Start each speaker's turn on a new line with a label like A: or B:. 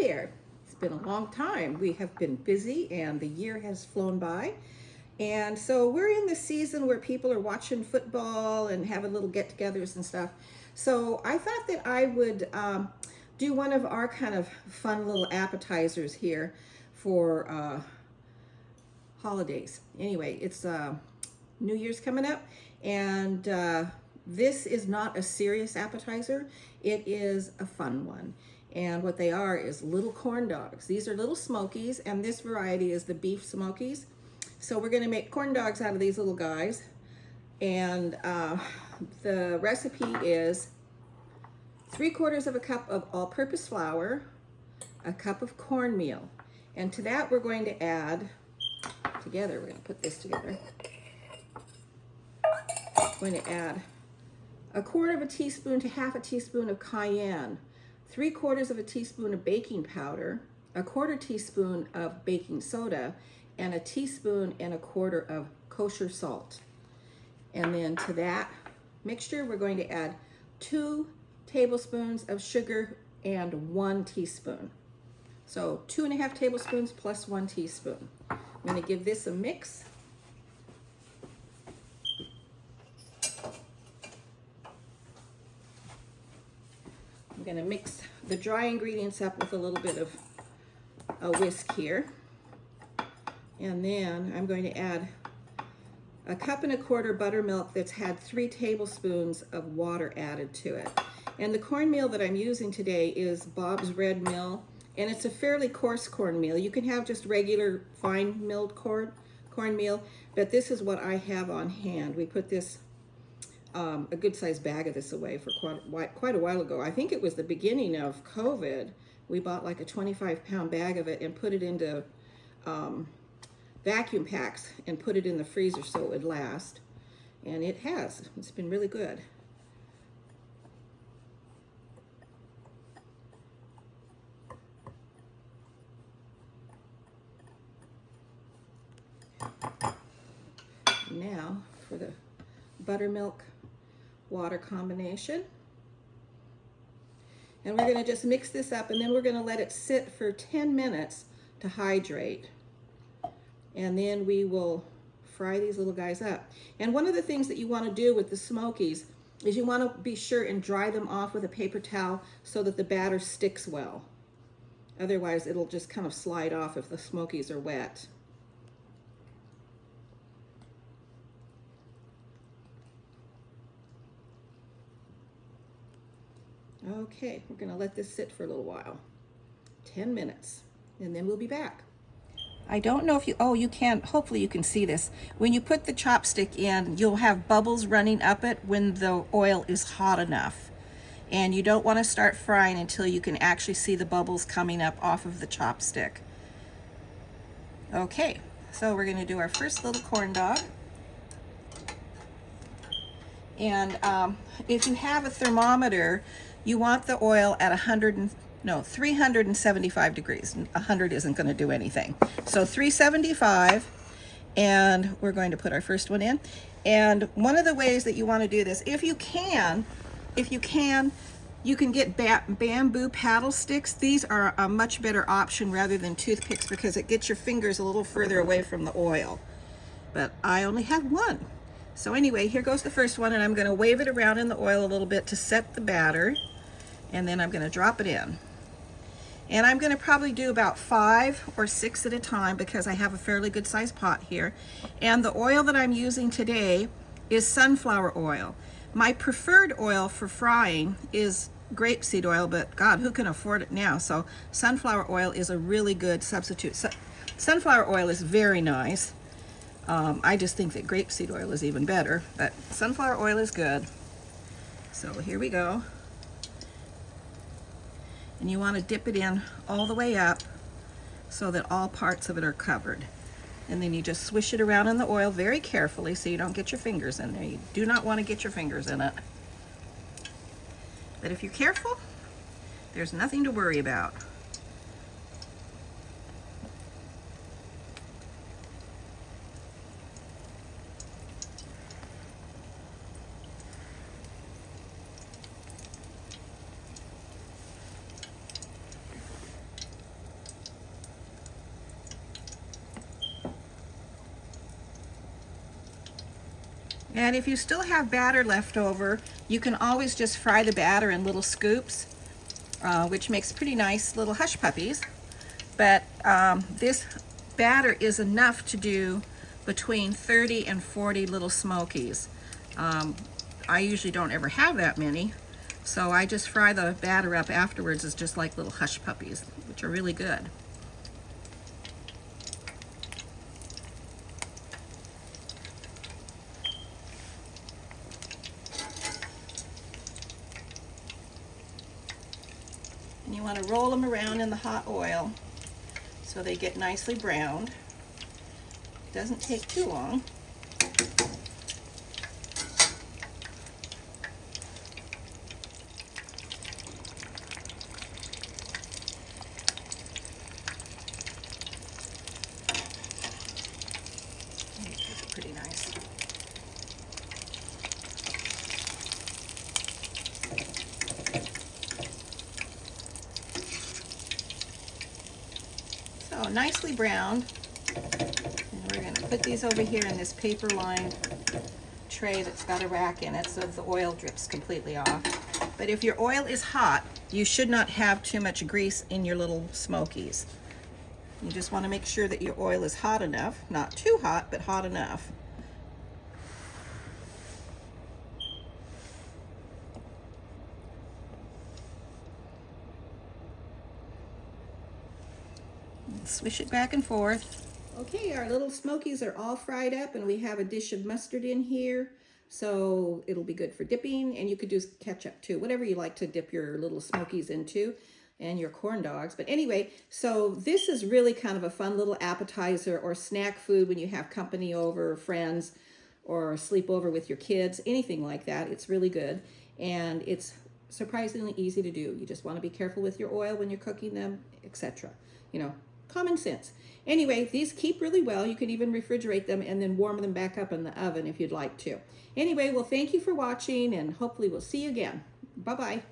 A: there. It's been a long time. We have been busy and the year has flown by. And so we're in the season where people are watching football and having little get-togethers and stuff. So I thought that I would do one of our kind of fun little appetizers here for holidays. Anyway, it's New Year's coming up, and this is not a serious appetizer. It is a fun one. And what they are is little corn dogs. These are little smokies, and this variety is the beef smokies. So we're gonna make corn dogs out of these little guys. And the recipe is 3/4 of a cup of all-purpose flour, a cup of cornmeal. And to that we're going to add, together, we're gonna put this together. We're going to add 1/4 teaspoon to 1/2 teaspoon of cayenne, 3/4 teaspoon of baking powder, 1/4 teaspoon of baking soda, and 1.25 teaspoons of kosher salt. And then to that mixture, we're going to add 2 tablespoons of sugar and 1 teaspoon. So 2.5 tablespoons plus 1 teaspoon. I'm going to give this a mix. I'm going to mix the dry ingredients up with a little bit of a whisk here. And then I'm going to add 1.25 cups buttermilk that's had 3 tablespoons of water added to it. And the cornmeal that I'm using today is Bob's Red Mill, and it's a fairly coarse cornmeal. You can have just regular fine milled cornmeal, but this is what I have on hand. We put this, a good sized bag of this away for quite a while ago. I think it was the beginning of COVID. We bought like a 25-pound bag of it and put it into vacuum packs and put it in the freezer so it would last. And it has. It's been really good. Now for the buttermilk water combination. And we're going to just mix this up, and then we're going to let it sit for 10 minutes to hydrate. And then we will fry these little guys up. And one of the things that you want to do with the smokies is you want to be sure and dry them off with a paper towel so that the batter sticks well. Otherwise, it'll just kind of slide off if the smokies are wet. Okay, we're going to let this sit for a little while. 10 minutes, and then we'll be back. I don't know if you, you can, hopefully you can see this. When you put the chopstick in, you'll have bubbles running up it when the oil is hot enough. And you don't want to start frying until you can actually see the bubbles coming up off of the chopstick. Okay, so we're going to do our first little corn dog. And if you have a thermometer, you want the oil at 375 degrees. 100 isn't going to do anything. So 375, and we're going to put our first one in. And one of the ways that you want to do this, if you can, you can get bamboo paddle sticks. These are a much better option rather than toothpicks because it gets your fingers a little further away from the oil. But I only have one. So anyway, here goes the first one, and I'm going to wave it around in the oil a little bit to set the batter. And then I'm going to drop it in. And I'm going to probably do about 5 or 6 at a time because I have a fairly good sized pot here. And the oil that I'm using today is sunflower oil. My preferred oil for frying is grapeseed oil, but God, who can afford it now? So sunflower oil is a really good substitute. Sunflower oil is very nice. I just think that grapeseed oil is even better, but sunflower oil is good. So here we go. And you want to dip it in all the way up so that all parts of it are covered. And then you just swish it around in the oil very carefully so you don't get your fingers in there. You do not want to get your fingers in it. But if you're careful, there's nothing to worry about. And if you still have batter left over, you can always just fry the batter in little scoops, which makes pretty nice little hush puppies. But this batter is enough to do between 30 and 40 little smokies. I usually don't ever have that many, so I just fry the batter up afterwards as just like little hush puppies, which are really good. And you want to roll them around in the hot oil so they get nicely browned. Doesn't take too long. Pretty nice. So nicely browned. And we're going to put these over here in this paper lined tray that's got a rack in it so the oil drips completely off. But if your oil is hot, you should not have too much grease in your little smokies. You just want to make sure that your oil is hot enough, not too hot, but hot enough. Swish it back and forth. Okay, our little smokies are all fried up, and we have a dish of mustard in here, so it'll be good for dipping. And you could do ketchup too, whatever you like to dip your little smokies into, and your corn dogs. But anyway, so this is really kind of a fun little appetizer or snack food when you have company over, friends, or sleep over with your kids, anything like that. It's really good, and it's surprisingly easy to do. You just want to be careful with your oil when you're cooking them, etc. You know, common sense. Anyway, these keep really well. You can even refrigerate them and then warm them back up in the oven if you'd like to. Anyway, well, thank you for watching, and hopefully we'll see you again. Bye-bye.